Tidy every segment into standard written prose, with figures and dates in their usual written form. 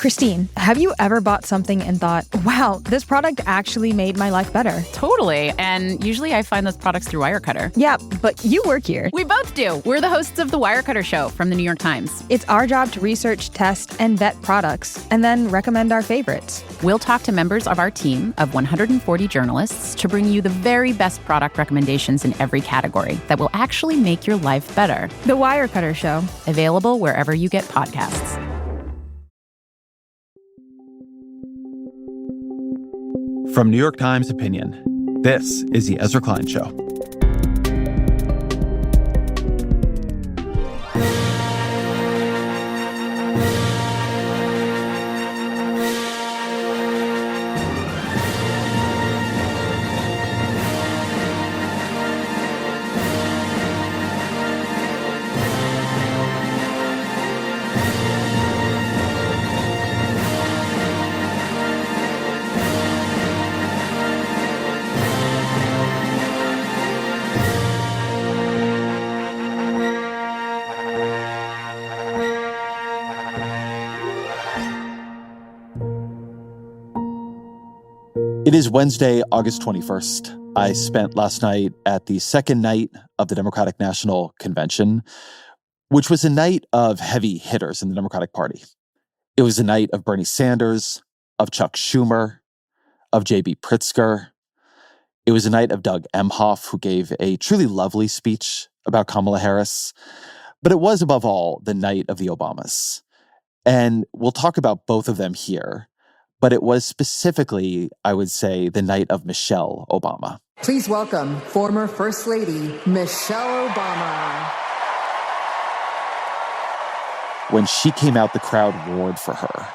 Christine, have you ever bought something and thought, wow, this product actually made my life better? Totally. And usually I find those products through Wirecutter. Yeah, but you work here. We both do. We're the hosts of The Wirecutter Show from the New York Times. It's our job to research, test, and vet products, and then recommend our favorites. We'll talk to members of our team of 140 journalists to bring you the very best product recommendations in every category that will actually make your life better. The Wirecutter Show. Available wherever you get podcasts. From New York Times Opinion, this is The Ezra Klein Show. It is Wednesday, August 21st. I spent last night at the second night of the Democratic National Convention, which was a night of heavy hitters in the Democratic Party. It was a night of Bernie Sanders, of Chuck Schumer, of J.B. Pritzker. It was a night of Doug Emhoff, who gave a truly lovely speech about Kamala Harris. But it was, above all, the night of the Obamas. And we'll talk about both of them here. But it was specifically, I would say, the night of Michelle Obama. Please welcome former First Lady Michelle Obama. When she came out, the crowd roared for her.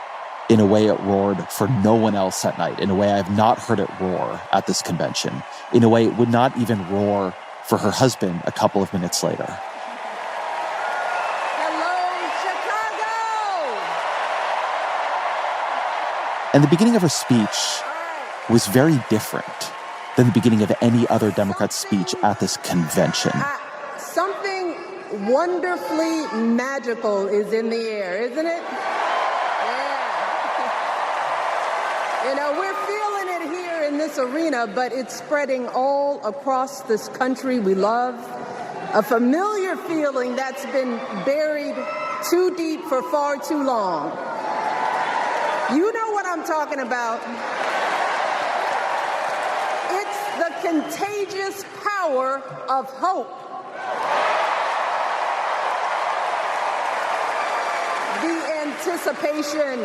In a way, it roared for no one else that night. In a way, I have not heard it roar at this convention. In a way, it would not even roar for her husband a couple of minutes later. And the beginning of her speech was very different than the beginning of any other Democrat speech at this convention. Something wonderfully magical is in the air, isn't it? Yeah. You know, we're feeling it here in this arena, but it's spreading all across this country we love. A familiar feeling that's been buried too deep for far too long. You know what I'm talking about. It's the contagious power of hope. The anticipation,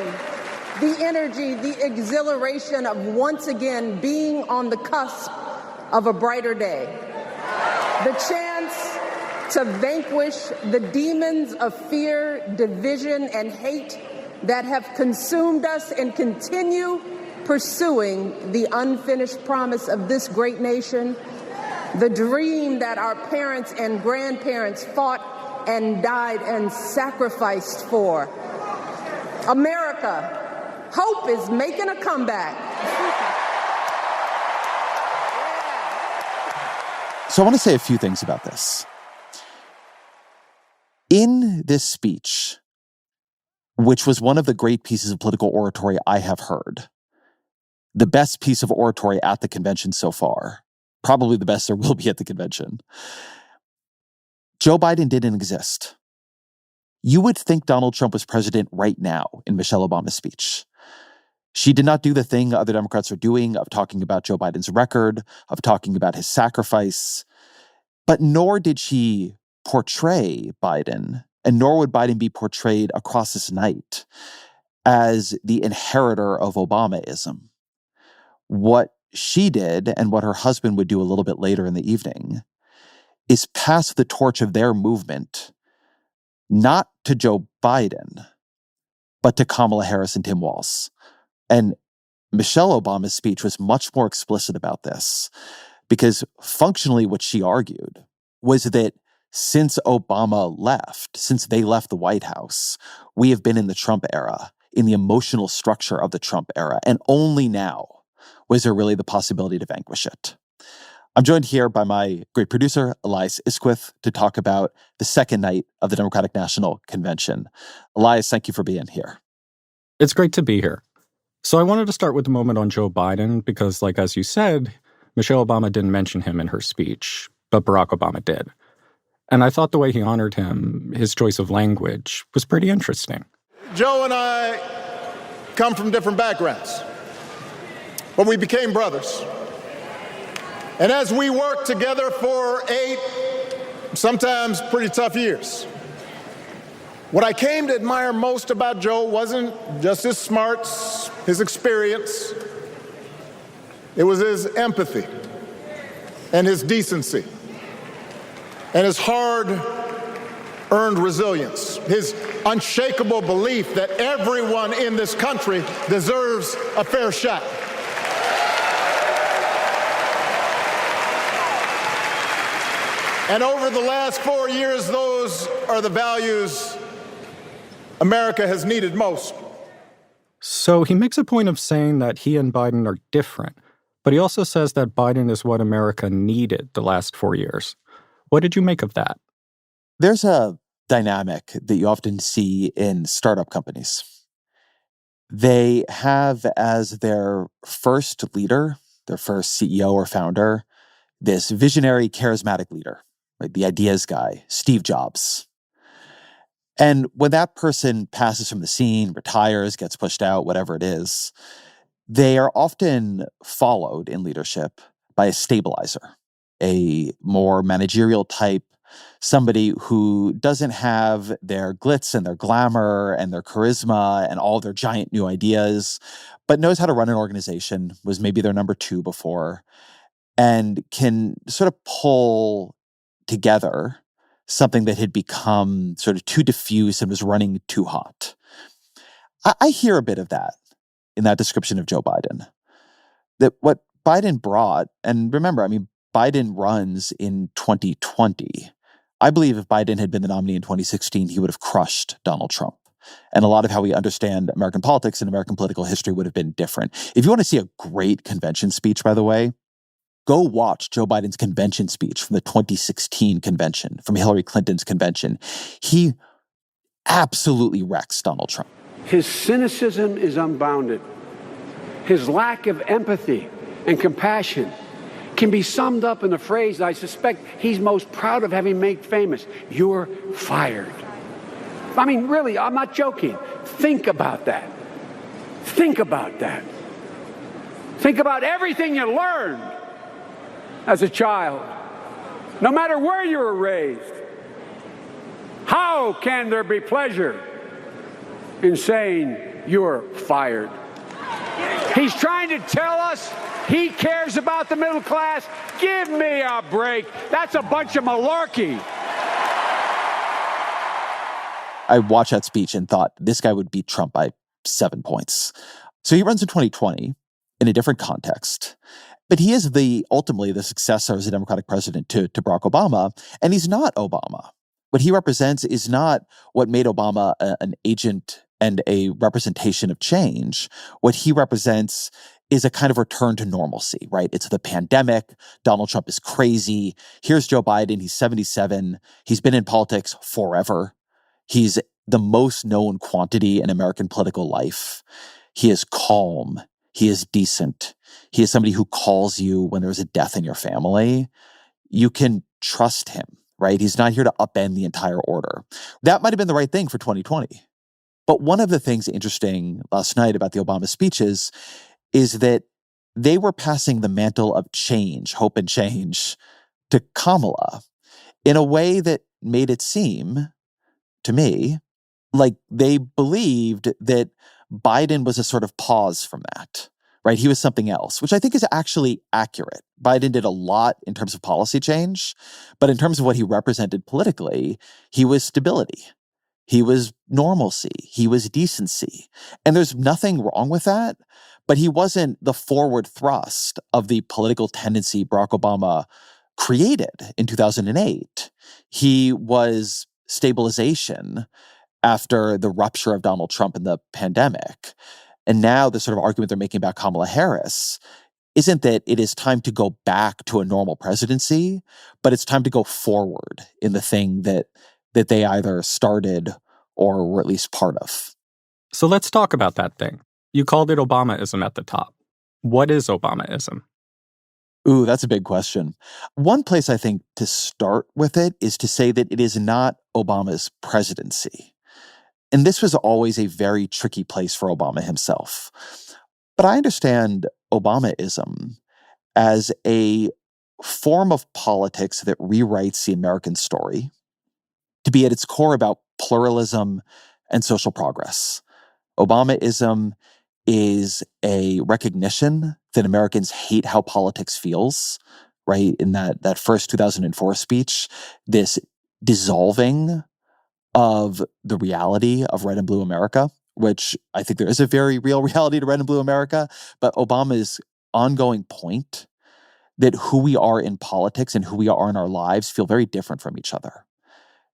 the energy, the exhilaration of once again being on the cusp of a brighter day. The chance to vanquish the demons of fear, division, and hate that have consumed us and continue pursuing the unfinished promise of this great nation, the dream that our parents and grandparents fought and died and sacrificed for. America, hope is making a comeback. So I want to say a few things about this. In this speech, which was one of the great pieces of political oratory I have heard, the best piece of oratory at the convention so far, probably the best there will be at the convention, Joe Biden didn't exist. You would think Donald Trump was president right now in Michelle Obama's speech. She did not do the thing other Democrats are doing of talking about Joe Biden's record, of talking about his sacrifice, but nor did she portray Biden, and nor would Biden be portrayed across this night as the inheritor of Obamaism. What she did, and what her husband would do a little bit later in the evening, is pass the torch of their movement, not to Joe Biden, but to Kamala Harris and Tim Walz. And Michelle Obama's speech was much more explicit about this, because functionally what she argued was that since Obama left, since they left the White House, we have been in the Trump era, in the emotional structure of the Trump era, and only now was there really the possibility to vanquish it. I'm joined here by my great producer, Elias Isquith, to talk about the second night of the Democratic National Convention. Elias, thank you for being here. It's great to be here. So I wanted to start with the moment on Joe Biden because, as you said, Michelle Obama didn't mention him in her speech, but Barack Obama did. And I thought the way he honored him, his choice of language, was pretty interesting. Joe and I come from different backgrounds, but we became brothers. And as we worked together for 8, sometimes pretty tough years, what I came to admire most about Joe wasn't just his smarts, his experience. It was his empathy and his decency and his hard-earned resilience, his unshakable belief that everyone in this country deserves a fair shot. And over the last 4 years, those are the values America has needed most. So he makes a point of saying that he and Biden are different, but he also says that Biden is what America needed the last 4 years. What did you make of that? There's a dynamic that you often see in startup companies. They have as their first leader, their first CEO or founder, this visionary, charismatic leader, right? The ideas guy, Steve Jobs. And when that person passes from the scene, retires, gets pushed out, whatever it is, they are often followed in leadership by a stabilizer, a more managerial type, somebody who doesn't have their glitz and their glamour and their charisma and all their giant new ideas, but knows how to run an organization, was maybe their number 2 before, and can sort of pull together something that had become sort of too diffuse and was running too hot. I hear a bit of that in that description of Joe Biden. That what Biden brought, and remember, Biden runs in 2020. I believe if Biden had been the nominee in 2016, he would have crushed Donald Trump. And a lot of how we understand American politics and American political history would have been different. If you want to see a great convention speech, by the way, go watch Joe Biden's convention speech from the 2016 convention, from Hillary Clinton's convention. He absolutely wrecks Donald Trump. His cynicism is unbounded. His lack of empathy and compassion can be summed up in a phrase I suspect he's most proud of having made famous: "You're fired." Really, I'm not joking. Think about that. Think about that. Think about everything you learned as a child, no matter where you were raised. How can there be pleasure in saying you're fired? He's trying to tell us he cares about the middle class. Give me a break. That's a bunch of malarkey. I watched that speech and thought this guy would beat Trump by 7 points. So he runs in 2020 in a different context. But he is ultimately the successor as a Democratic president to Barack Obama, and he's not Obama. What he represents is not what made Obama an agent and a representation of change. What he represents is a kind of return to normalcy, right? It's the pandemic. Donald Trump is crazy. Here's Joe Biden. He's 77. He's been in politics forever. He's the most known quantity in American political life. He is calm. He is decent. He is somebody who calls you when there's a death in your family. You can trust him, right? He's not here to upend the entire order. That might have been the right thing for 2020. But one of the things interesting last night about the Obama speeches is that they were passing the mantle of change, hope and change, to Kamala in a way that made it seem, to me, like they believed that Biden was a sort of pause from that, right? He was something else, which I think is actually accurate. Biden did a lot in terms of policy change, but in terms of what he represented politically, he was stability. He was normalcy. He was decency. And there's nothing wrong with that, but he wasn't the forward thrust of the political tendency Barack Obama created in 2008. He was stabilization after the rupture of Donald Trump and the pandemic. And now the sort of argument they're making about Kamala Harris isn't that it is time to go back to a normal presidency, but it's time to go forward in the thing that they either started or were at least part of. So let's talk about that thing. You called it Obamaism at the top. What is Obamaism? Ooh, that's a big question. One place I think to start with it is to say that it is not Obama's presidency. And this was always a very tricky place for Obama himself. But I understand Obamaism as a form of politics that rewrites the American story to be at its core about pluralism and social progress. Obamaism is a recognition that Americans hate how politics feels, right? In that first 2004 speech, this dissolving of the reality of red and blue America, which I think there is a very real reality to red and blue America, but Obama's ongoing point that who we are in politics and who we are in our lives feel very different from each other.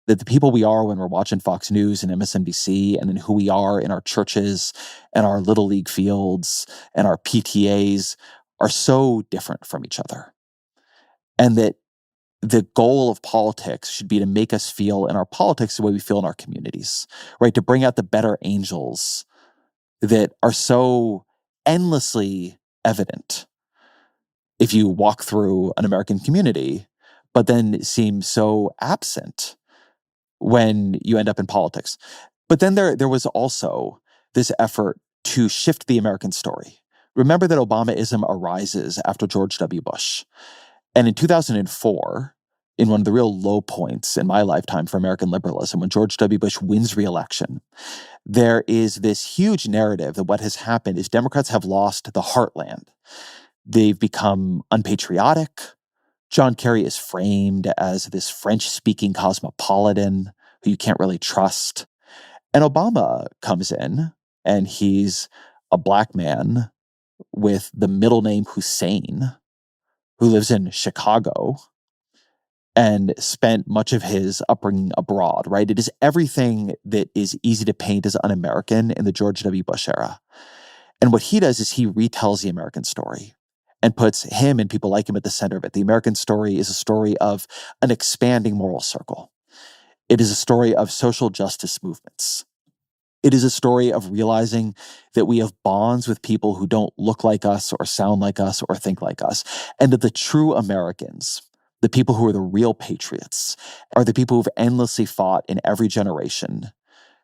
That the people we are when we're watching Fox News and MSNBC, and then who we are in our churches and our Little League fields and our PTAs are so different from each other. And that the goal of politics should be to make us feel in our politics the way we feel in our communities, right? To bring out the better angels that are so endlessly evident if you walk through an American community, but then seem so absent when you end up in politics. But then there was also this effort to shift the American story. Remember that Obamaism arises after George W. Bush. And in 2004, in one of the real low points in my lifetime for American liberalism, when George W. Bush wins re-election, there is this huge narrative that what has happened is Democrats have lost the heartland. They've become unpatriotic. John Kerry is framed as this French-speaking cosmopolitan who you can't really trust. And Obama comes in, and he's a black man with the middle name Hussein, who lives in Chicago and spent much of his upbringing abroad, right? It is everything that is easy to paint as un-American in the George W. Bush era. And what he does is he retells the American story and puts him and people like him at the center of it. The American story is a story of an expanding moral circle. It is a story of social justice movements. It is a story of realizing that we have bonds with people who don't look like us or sound like us or think like us, and that the true Americans, the people who are the real patriots, are the people who've endlessly fought in every generation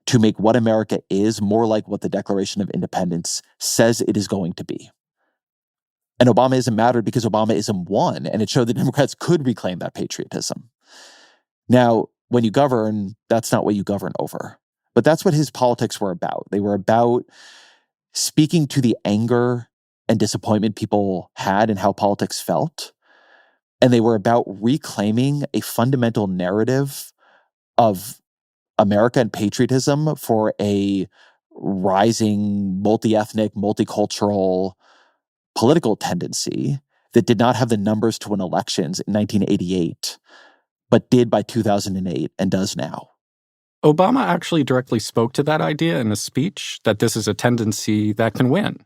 to make what America is more like what the Declaration of Independence says it is going to be. And Obamaism mattered because Obamaism won, and it showed that Democrats could reclaim that patriotism. Now, when you govern, that's not what you govern over. But that's what his politics were about. They were about speaking to the anger and disappointment people had in how politics felt. And they were about reclaiming a fundamental narrative of America and patriotism for a rising, multi-ethnic, multicultural political tendency that did not have the numbers to win elections in 1988, but did by 2008 and does now. Obama actually directly spoke to that idea in a speech, that this is a tendency that can win.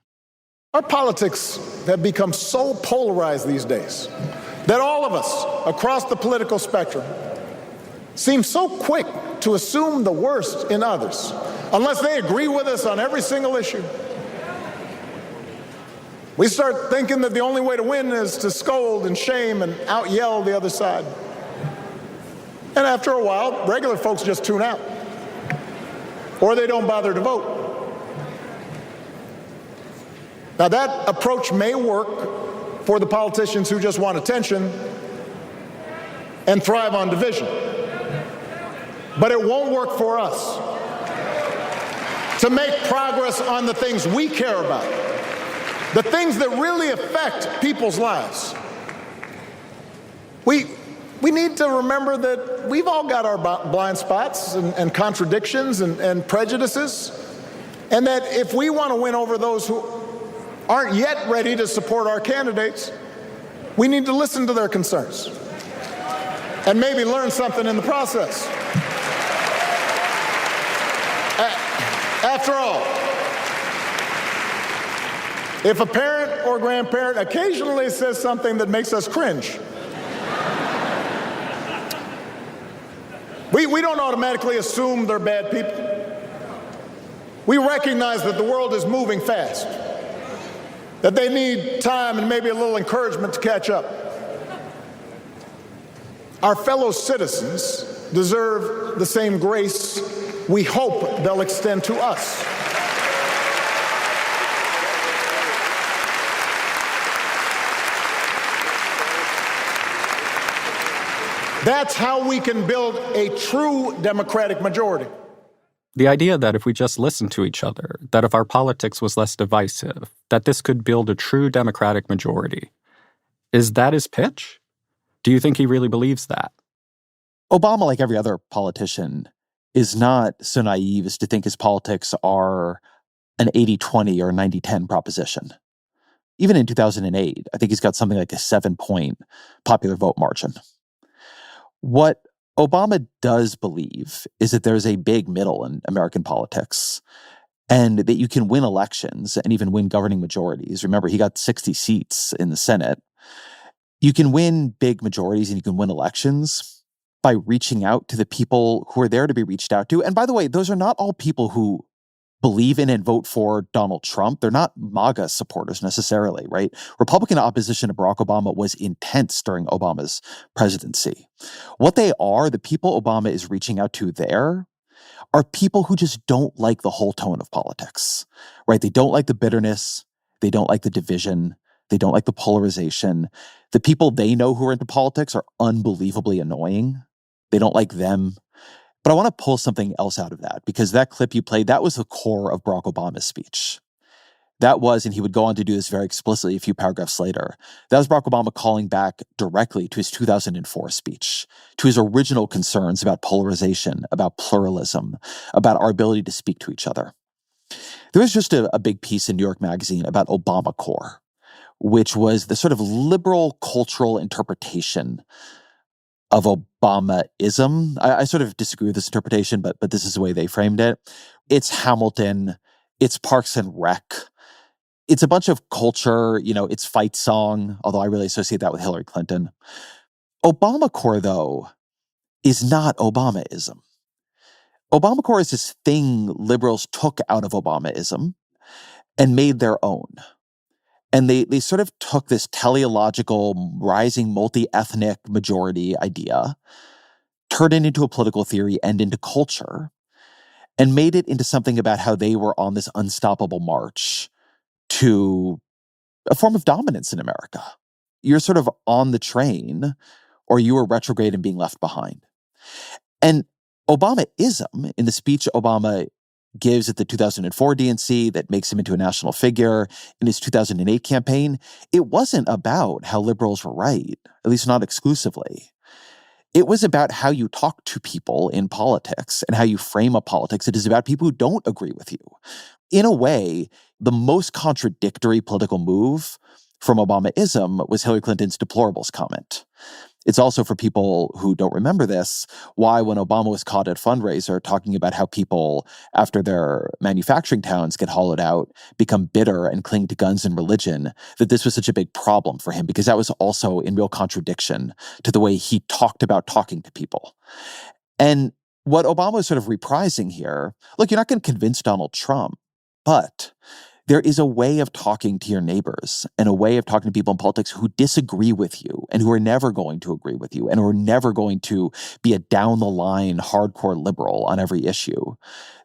Our politics have become so polarized these days that all of us across the political spectrum seem so quick to assume the worst in others, unless they agree with us on every single issue. We start thinking that the only way to win is to scold and shame and out-yell the other side. And after a while, regular folks just tune out, or they don't bother to vote. Now, that approach may work for the politicians who just want attention and thrive on division, but it won't work for us to make progress on the things we care about, the things that really affect people's lives. We need to remember that we've all got our blind spots and contradictions and prejudices, and that if we want to win over those who aren't yet ready to support our candidates, we need to listen to their concerns and maybe learn something in the process. After all, if a parent or grandparent occasionally says something that makes us cringe, we don't automatically assume they're bad people. We recognize that the world is moving fast, that they need time and maybe a little encouragement to catch up. Our fellow citizens deserve the same grace we hope they'll extend to us. That's how we can build a true democratic majority. The idea that if we just listened to each other, that if our politics was less divisive, that this could build a true democratic majority. Is that his pitch? Do you think he really believes that? Obama, like every other politician, is not so naive as to think his politics are an 80-20 or 90-10 proposition. Even in 2008, I think he's got something like a 7-point popular vote margin. What Obama does believe is that there's a big middle in American politics and that you can win elections and even win governing majorities. Remember, he got 60 seats in the Senate. You can win big majorities and you can win elections by reaching out to the people who are there to be reached out to. And by the way, those are not all people who believe in and vote for Donald Trump. They're not MAGA supporters necessarily, right? Republican opposition to Barack Obama was intense during Obama's presidency. What they are, the people Obama is reaching out to there, are people who just don't like the whole tone of politics, right? They don't like the bitterness. They don't like the division. They don't like the polarization. The people they know who are into politics are unbelievably annoying. They don't like them. But I want to pull something else out of that, because that clip you played, that was the core of Barack Obama's speech. That was, and he would go on to do this very explicitly a few paragraphs later, that was Barack Obama calling back directly to his 2004 speech, to his original concerns about polarization, about pluralism, about our ability to speak to each other. There was just a big piece in New York Magazine about Obama Core, which was the sort of liberal cultural interpretation of Obamaism. I sort of disagree with this interpretation, but this is the way they framed it. It's Hamilton, it's Parks and Rec, it's a bunch of culture, it's fight song, although I really associate that with Hillary Clinton. Obama Core, though, is not Obamaism. Obama Core is this thing liberals took out of Obamaism and made their own. And they sort of took this teleological, rising multi-ethnic majority idea, turned it into a political theory and into culture, and made it into something about how they were on this unstoppable march to a form of dominance in America. You're sort of on the train, or you were retrograde and being left behind. And Obamaism, in the speech Obama gives at the 2004 DNC that makes him into a national figure, in his 2008 campaign, it wasn't about how liberals were right, at least not exclusively. It was about how you talk to people in politics and how you frame a politics. It is about people who don't agree with you. In a way, the most contradictory political move from Obamaism was Hillary Clinton's deplorables comment. It's also, for people who don't remember this, why when Obama was caught at fundraiser talking about how people, after their manufacturing towns get hollowed out, become bitter and cling to guns and religion, that this was such a big problem for him, because that was also in real contradiction to the way he talked about talking to people. And what Obama is sort of reprising here, look, you're not going to convince Donald Trump, but there is a way of talking to your neighbors and a way of talking to people in politics who disagree with you and who are never going to agree with you and who are never going to be a down-the-line hardcore liberal on every issue,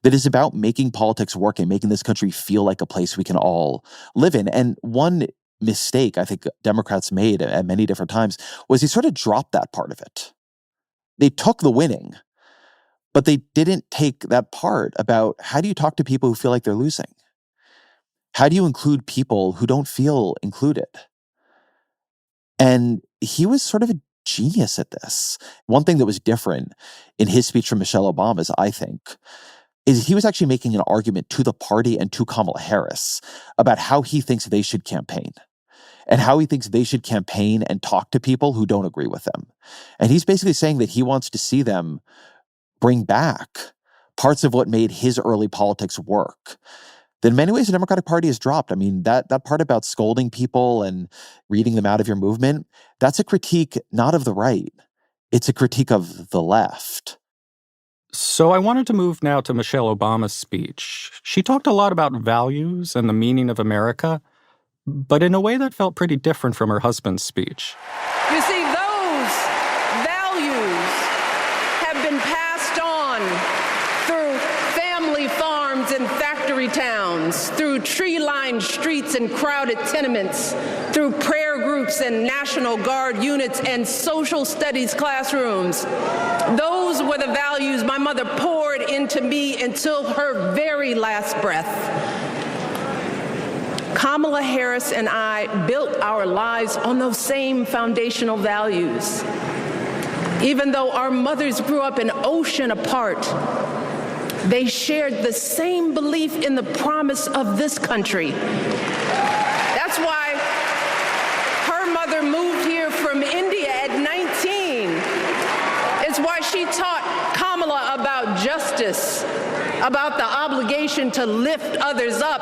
that is about making politics work and making this country feel like a place we can all live in. And one mistake I think Democrats made at many different times was they sort of dropped that part of it. They took the winning, but they didn't take that part about how do you talk to people who feel like they're losing? How do you include people who don't feel included? And he was sort of a genius at this. One thing that was different in his speech from Michelle Obama's, I think, is he was actually making an argument to the party and to Kamala Harris about how he thinks they should campaign and how he thinks they should campaign and talk to people who don't agree with them. And he's basically saying that he wants to see them bring back parts of what made his early politics work. That in many ways the Democratic Party has dropped. I mean, that part about scolding people and reading them out of your movement, that's a critique not of the right. It's a critique of the left. So I wanted to move now to Michelle Obama's speech. She talked a lot about values and the meaning of America, but in a way that felt pretty different from her husband's speech. You see, those values have been passed on through family farms and factory towns, through tree-lined streets and crowded tenements, through prayer groups and National Guard units and social studies classrooms. Those were the values my mother poured into me until her very last breath. Kamala Harris and I built our lives on those same foundational values. Even though our mothers grew up an ocean apart, they shared the same belief in the promise of this country. That's why her mother moved here from India at 19. It's why she taught Kamala about justice, about the obligation to lift others up,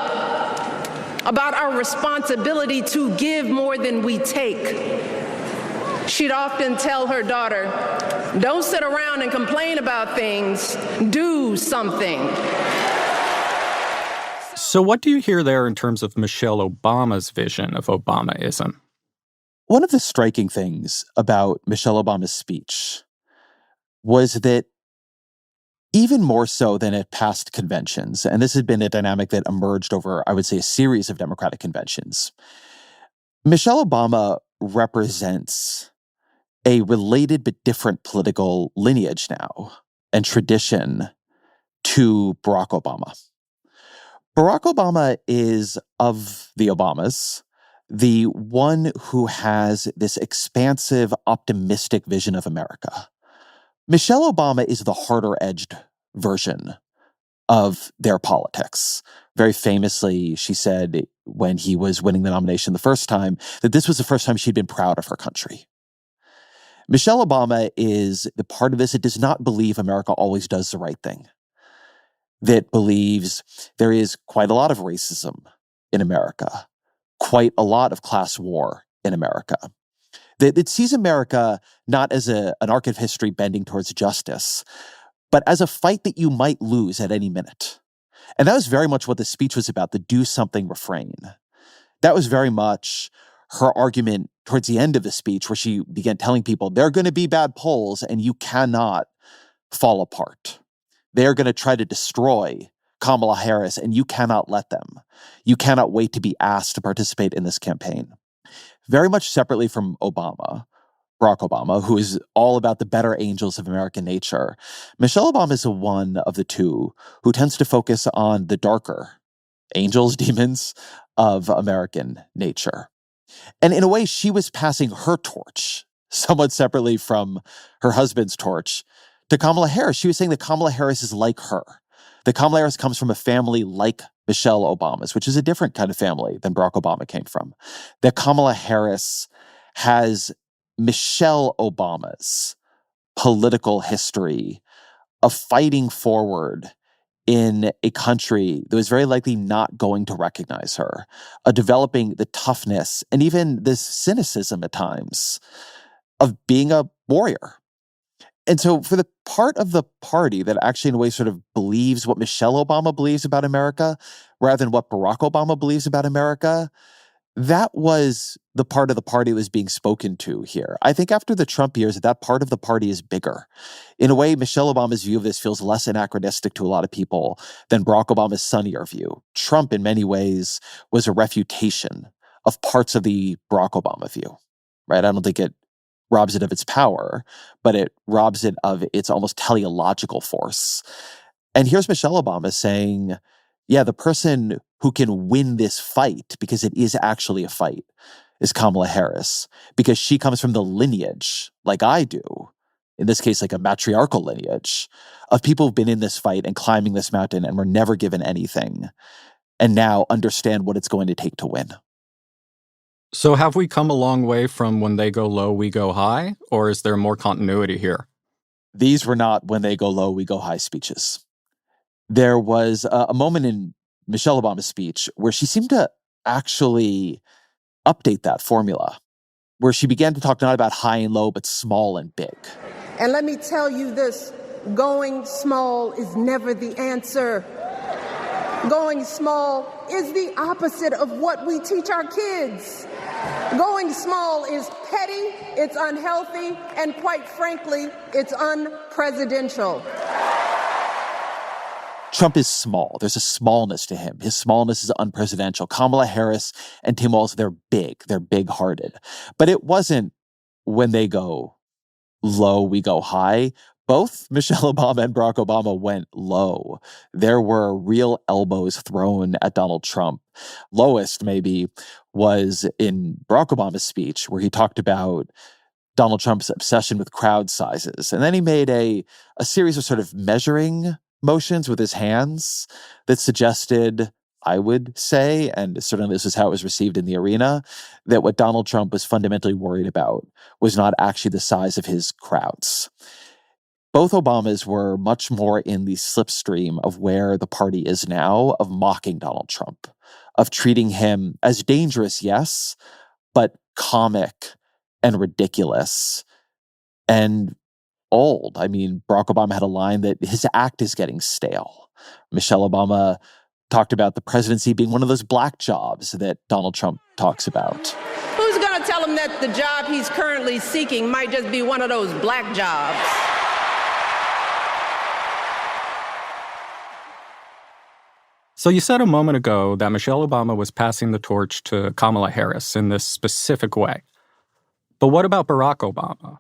about our responsibility to give more than we take. She'd often tell her daughter, "Don't sit around and complain about things, do something." So what do you hear there in terms of Michelle Obama's vision of Obamaism? One of the striking things about Michelle Obama's speech was that even more so than at past conventions, and this had been a dynamic that emerged over, I would say, a series of Democratic conventions, Michelle Obama represents a related but different political lineage now and tradition to Barack Obama. Barack Obama is, of the Obamas, the one who has this expansive, optimistic vision of America. Michelle Obama is the harder-edged version of their politics. Very famously, she said when he was winning the nomination the first time that this was the first time she'd been proud of her country. Michelle Obama is the part of this that does not believe America always does the right thing, that believes there is quite a lot of racism in America, quite a lot of class war in America, that sees America not as an arc of history bending towards justice, but as a fight that you might lose at any minute. And that was very much what the speech was about, the do something refrain. That was very much her argument towards the end of the speech, where she began telling people, there are going to be bad polls and you cannot fall apart. They're going to try to destroy Kamala Harris and you cannot let them. You cannot wait to be asked to participate in this campaign. Very much separately from Obama, Barack Obama, who is all about the better angels of American nature, Michelle Obama is the one of the two who tends to focus on the darker angels, demons of American nature. And in a way, she was passing her torch, somewhat separately from her husband's torch, to Kamala Harris. She was saying that Kamala Harris is like her. That Kamala Harris comes from a family like Michelle Obama's, which is a different kind of family than Barack Obama came from. That Kamala Harris has Michelle Obama's political history of fighting forward in a country that was very likely not going to recognize her, developing the toughness and even this cynicism at times of being a warrior. And so for the part of the party that actually in a way sort of believes what Michelle Obama believes about America rather than what Barack Obama believes about America, that was the part of the party that was being spoken to here. I think after the Trump years, that part of the party is bigger. In a way, Michelle Obama's view of this feels less anachronistic to a lot of people than Barack Obama's sunnier view. Trump, in many ways, was a refutation of parts of the Barack Obama view, right? I don't think it robs it of its power, but it robs it of its almost teleological force. And here's Michelle Obama saying, yeah, the person who can win this fight, because it is actually a fight, is Kamala Harris, because she comes from the lineage, like I do, in this case, like a matriarchal lineage, of people who've been in this fight and climbing this mountain and were never given anything, and now understand what it's going to take to win. So have we come a long way from when they go low, we go high, or is there more continuity here? These were not when they go low, we go high speeches. There was a moment in Michelle Obama's speech where she seemed to actually update that formula, where she began to talk not about high and low, but small and big. And let me tell you this, going small is never the answer. Going small is the opposite of what we teach our kids. Going small is petty, it's unhealthy, and quite frankly, it's unpresidential. Trump is small. There's a smallness to him. His smallness is unpresidential. Kamala Harris and Tim Walz, they're big. They're big-hearted. But it wasn't when they go low, we go high. Both Michelle Obama and Barack Obama went low. There were real elbows thrown at Donald Trump. Lowest, maybe, was in Barack Obama's speech, where he talked about Donald Trump's obsession with crowd sizes. And then he made a series of sort of measuring motions with his hands that suggested, I would say, and certainly this is how it was received in the arena, that what Donald Trump was fundamentally worried about was not actually the size of his crowds. Both Obamas were much more in the slipstream of where the party is now, of mocking Donald Trump, of treating him as dangerous, yes, but comic and ridiculous and old. I mean, Barack Obama had a line that his act is getting stale. Michelle Obama talked about the presidency being one of those black jobs that Donald Trump talks about. Who's going to tell him that the job he's currently seeking might just be one of those black jobs? So you said a moment ago that Michelle Obama was passing the torch to Kamala Harris in this specific way. But what about Barack Obama?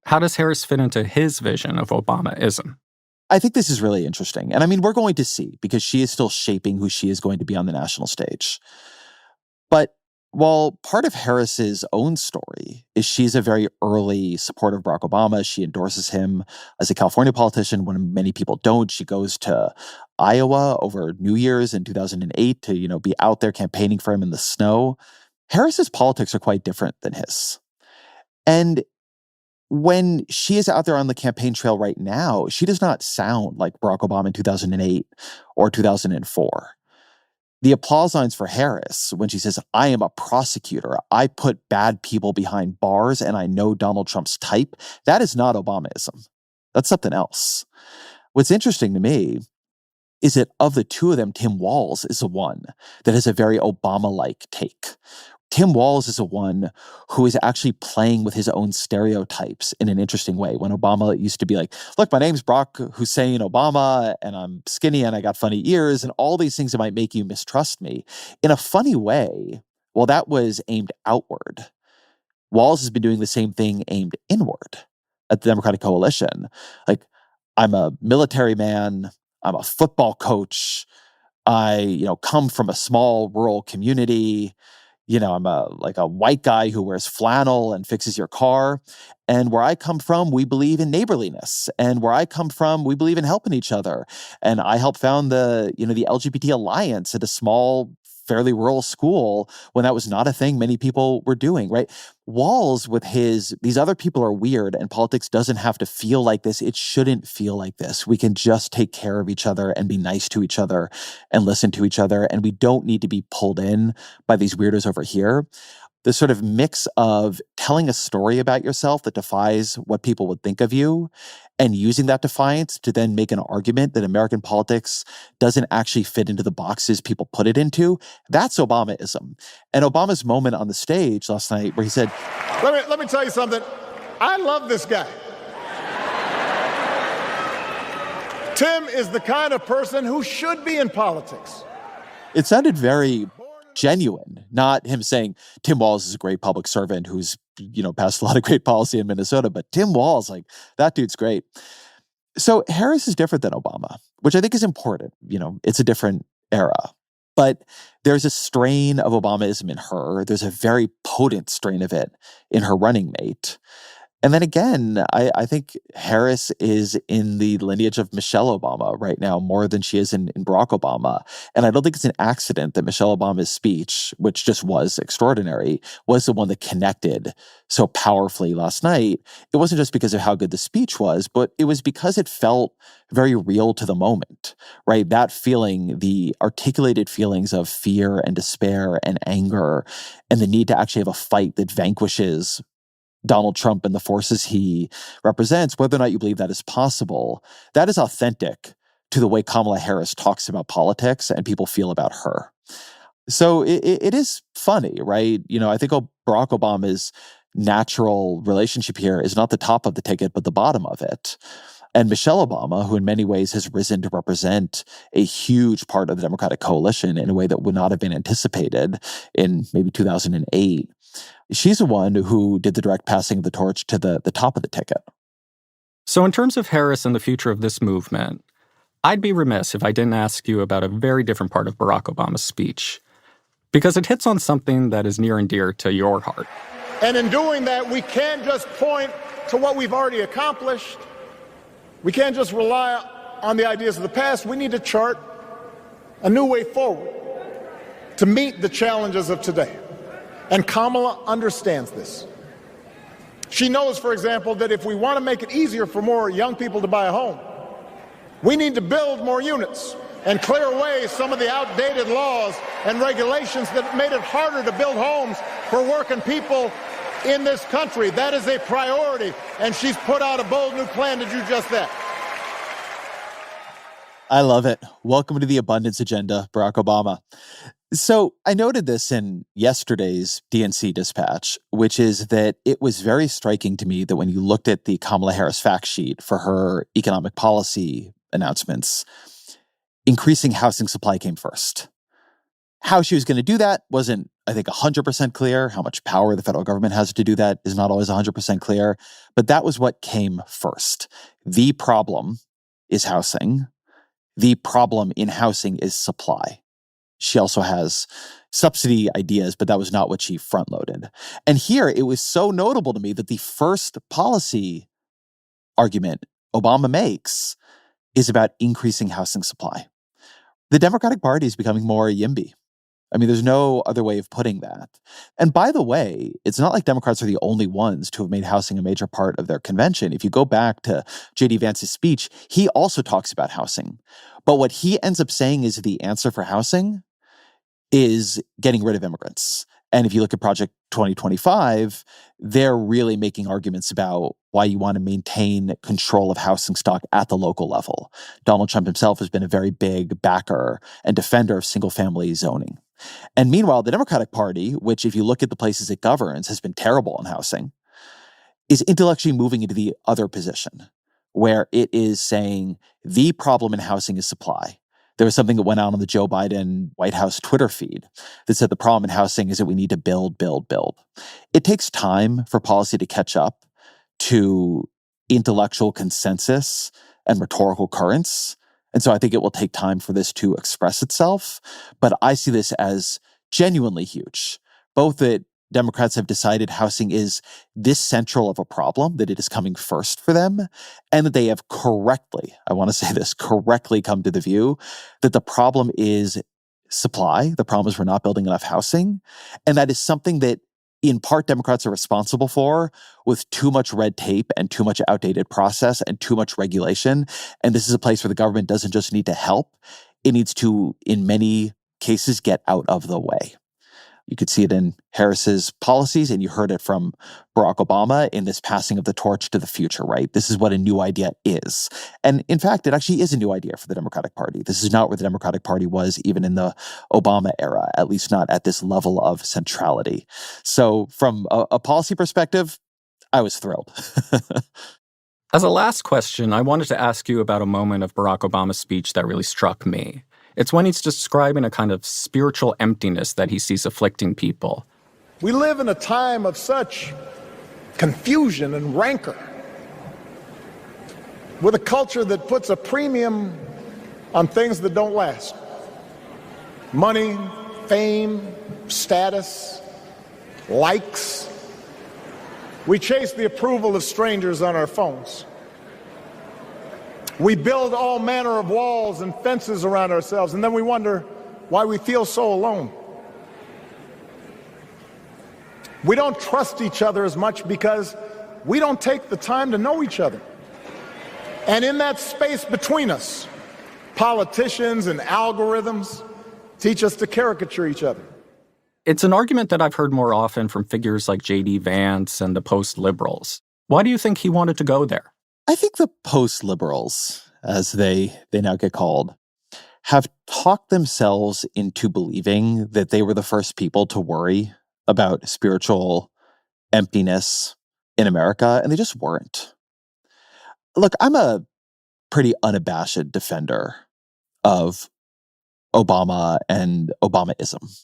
How does Harris fit into his vision of Obamaism? I think this is really interesting. And I mean, we're going to see, because she is still shaping who she is going to be on the national stage. But while part of Harris's own story is she's a very early supporter of Barack Obama, she endorses him as a California politician when many people don't. She goes to Iowa over New Year's in 2008 to, be out there campaigning for him in the snow. Harris's politics are quite different than his. And when she is out there on the campaign trail right now, she does not sound like Barack Obama in 2008 or 2004. The applause lines for Harris when she says, I am a prosecutor, I put bad people behind bars, and I know Donald Trump's type, that is not Obamaism. That's something else. What's interesting to me is that of the two of them, Tim Walz is the one that has a very Obama-like take. Tim Walz is the one who is actually playing with his own stereotypes in an interesting way. When Obama used to be like, look, my name's Barack Hussein Obama, and I'm skinny and I got funny ears, and all these things that might make you mistrust me. In a funny way, well, that was aimed outward. Walz has been doing the same thing aimed inward at the Democratic coalition. Like, I'm a military man, I'm a football coach, I, come from a small rural community. I'm a white guy who wears flannel and fixes your car. And where I come from, we believe in neighborliness. And where I come from, we believe in helping each other. And I helped found the LGBT Alliance at a small, fairly rural school when that was not a thing many people were doing, right? Walz with these other people are weird and politics doesn't have to feel like this. It shouldn't feel like this. We can just take care of each other and be nice to each other and listen to each other. And we don't need to be pulled in by these weirdos over here. The sort of mix of telling a story about yourself that defies what people would think of you and using that defiance to then make an argument that American politics doesn't actually fit into the boxes people put it into, that's Obamaism. And Obama's moment on the stage last night where he said, Let me tell you something. I love this guy. Tim is the kind of person who should be in politics. It sounded very genuine, not him saying Tim Walz is a great public servant who's, passed a lot of great policy in Minnesota, but Tim Walz, that dude's great. So Harris is different than Obama, which I think is important. It's a different era. But there's a strain of Obamaism in her. There's a very potent strain of it in her running mate. And then again, I think Harris is in the lineage of Michelle Obama right now more than she is in Barack Obama. And I don't think it's an accident that Michelle Obama's speech, which just was extraordinary, was the one that connected so powerfully last night. It wasn't just because of how good the speech was, but it was because it felt very real to the moment, right? That feeling, the articulated feelings of fear and despair and anger and the need to actually have a fight that vanquishes Donald Trump and the forces he represents, whether or not you believe that is possible, that is authentic to the way Kamala Harris talks about politics and people feel about her. So it is funny, right? I think Barack Obama's natural relationship here is not the top of the ticket, but the bottom of it. And Michelle Obama, who in many ways has risen to represent a huge part of the Democratic coalition in a way that would not have been anticipated in maybe 2008, she's the one who did the direct passing of the torch to the top of the ticket. So in terms of Harris and the future of this movement, I'd be remiss if I didn't ask you about a very different part of Barack Obama's speech, because it hits on something that is near and dear to your heart. And in doing that, we can't just point to what we've already accomplished. We can't just rely on the ideas of the past. We need to chart a new way forward to meet the challenges of today. And Kamala understands this. She knows, for example, that if we want to make it easier for more young people to buy a home, we need to build more units and clear away some of the outdated laws and regulations that made it harder to build homes for working people in this country. That is a priority, and she's put out a bold new plan to do just that. I love it. Welcome to the abundance agenda, Barack Obama. So I noted this in yesterday's DNC dispatch, which is that it was very striking to me that when you looked at the Kamala Harris fact sheet for her economic policy announcements, increasing housing supply came first. How she was going to do that wasn't, I think, 100% clear. How much power the federal government has to do that is not always 100% clear. But that was what came first. The problem is housing. The problem in housing is supply. She also has subsidy ideas, but that was not what she front-loaded. And here, it was so notable to me that the first policy argument Obama makes is about increasing housing supply. The Democratic Party is becoming more YIMBY. I mean, there's no other way of putting that. And by the way, it's not like Democrats are the only ones to have made housing a major part of their convention. If you go back to J.D. Vance's speech, he also talks about housing. But what he ends up saying is the answer for housing is getting rid of immigrants. And if you look at Project 2025, they're really making arguments about why you want to maintain control of housing stock at the local level. Donald Trump himself has been a very big backer and defender of single-family zoning. And meanwhile, the Democratic Party, which if you look at the places it governs, has been terrible on housing, is intellectually moving into the other position, where it is saying the problem in housing is supply. There was something that went out on the Joe Biden White House Twitter feed that said the problem in housing is that we need to build, build, build. It takes time for policy to catch up to intellectual consensus and rhetorical currents. And so I think it will take time for this to express itself. But I see this as genuinely huge, both that Democrats have decided housing is this central of a problem, that it is coming first for them, and that they have correctly, I want to say this, correctly come to the view that the problem is supply. The problem is we're not building enough housing. And that is something that in part Democrats are responsible for with too much red tape and too much outdated process and too much regulation. And this is a place where the government doesn't just need to help. It needs to, in many cases, get out of the way. You could see it in Harris's policies, and you heard it from Barack Obama in this passing of the torch to the future, right? This is what a new idea is. And in fact, it actually is a new idea for the Democratic Party. This is not where the Democratic Party was even in the Obama era, at least not at this level of centrality. So from a policy perspective, I was thrilled. As a last question, I wanted to ask you about a moment of Barack Obama's speech that really struck me. It's when he's describing a kind of spiritual emptiness that he sees afflicting people. We live in a time of such confusion and rancor, with a culture that puts a premium on things that don't last. Money, fame, status, likes. We chase the approval of strangers on our phones. We build all manner of walls and fences around ourselves, and then we wonder why we feel so alone. We don't trust each other as much because we don't take the time to know each other. And in that space between us, politicians and algorithms teach us to caricature each other. It's an argument that I've heard more often from figures like J.D. Vance and the post-liberals. Why do you think he wanted to go there? I think the post-liberals, as they now get called, have talked themselves into believing that they were the first people to worry about spiritual emptiness in America, and they just weren't. Look, I'm a pretty unabashed defender of Obama and Obamaism.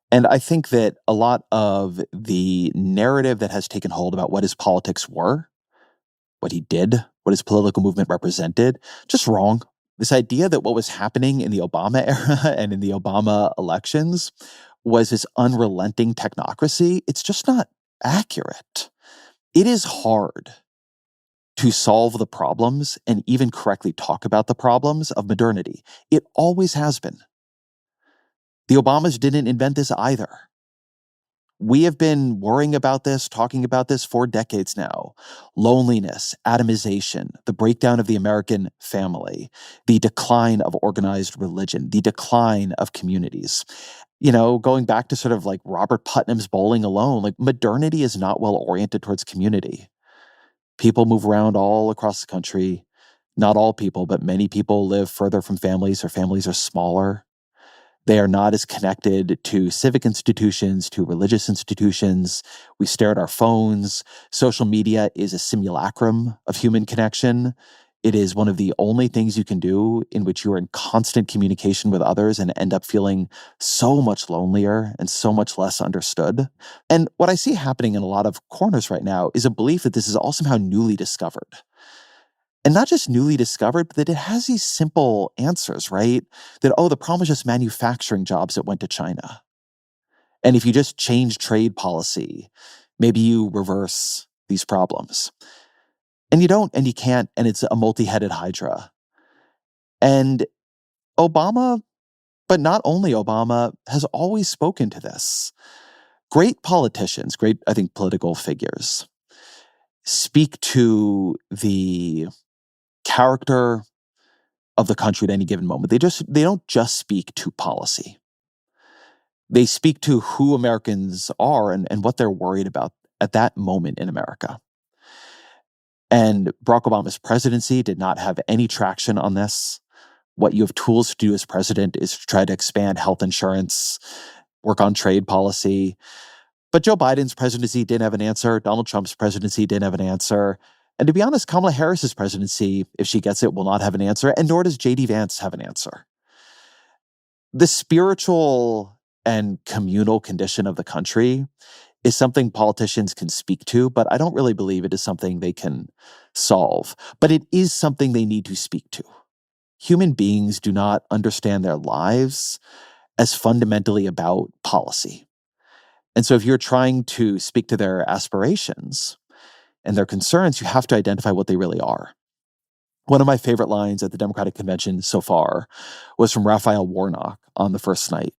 And I think that a lot of the narrative that has taken hold about what his politics were, what he did, what his political movement represented, just wrong. This idea that what was happening in the Obama era and in the Obama elections was this unrelenting technocracy, it's just not accurate. It is hard to solve the problems and even correctly talk about the problems of modernity. It always has been. The Obamas didn't invent this either. We have been worrying about this, talking about this for decades now. Loneliness, atomization, the breakdown of the American family, the decline of organized religion, the decline of communities. You know, going back to sort of like Robert Putnam's Bowling Alone, like modernity is not well oriented towards community. People move around all across the country. Not all people, but many people live further from families, or families are smaller. They are not as connected to civic institutions, to religious institutions. We stare at our phones. Social media is a simulacrum of human connection. It is one of the only things you can do in which you are in constant communication with others and end up feeling so much lonelier and so much less understood. And what I see happening in a lot of corners right now is a belief that this is all somehow newly discovered. And not just newly discovered, but that it has these simple answers, right? That, oh, the problem is just manufacturing jobs that went to China. And if you just change trade policy, maybe you reverse these problems. And you don't, and you can't, and it's a multi-headed hydra. And Obama, but not only Obama, has always spoken to this. Great politicians, great, I think, political figures speak to the character of the country at any given moment. They don't just speak to policy. They speak to who Americans are and what they're worried about at that moment in America. And Barack Obama's presidency did not have any traction on this. What you have tools to do as president is to try to expand health insurance, work on trade policy. But Joe Biden's presidency didn't have an answer. Donald Trump's presidency didn't have an answer. And to be honest, Kamala Harris's presidency, if she gets it, will not have an answer, and nor does J.D. Vance have an answer. The spiritual and communal condition of the country is something politicians can speak to, but I don't really believe it is something they can solve. But it is something they need to speak to. Human beings do not understand their lives as fundamentally about policy. And so if you're trying to speak to their aspirations and their concerns, you have to identify what they really are. One of my favorite lines at the Democratic Convention so far was from Raphael Warnock on the first night.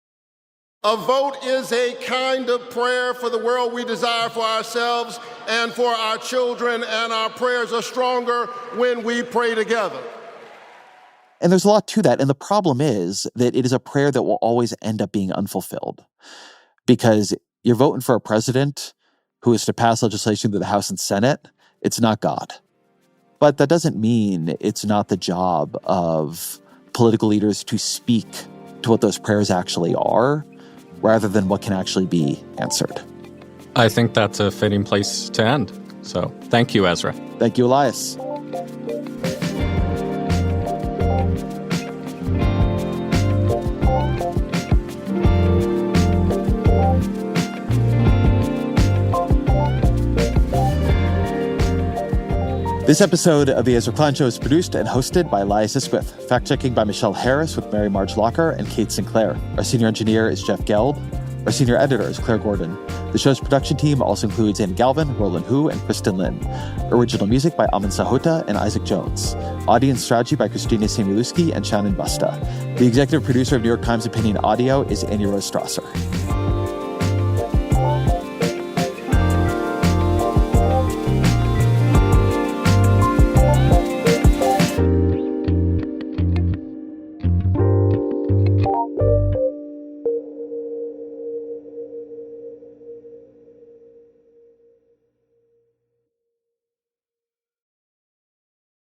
A vote is a kind of prayer for the world we desire for ourselves and for our children, and our prayers are stronger when we pray together. And there's a lot to that. And the problem is that it is a prayer that will always end up being unfulfilled, because you're voting for a president who is to pass legislation through the House and Senate. It's not God. But that doesn't mean it's not the job of political leaders to speak to what those prayers actually are, rather than what can actually be answered. I think that's a fitting place to end. So thank you, Ezra. Thank you, Elias. This episode of The Ezra Klein Show is produced and hosted by Elias Isquith. Fact-checking by Michelle Harris with Mary Marge Locker and Kate Sinclair. Our senior engineer is Jeff Geld. Our senior editor is Claire Gordon. The show's production team also includes Andy Galvin, Roland Hu, and Kristen Lin. Original music by Amin Sahota and Isaac Jones. Audience strategy by Christina Samuelewski and Shannon Busta. The executive producer of New York Times Opinion Audio is Annie Rose Strasser.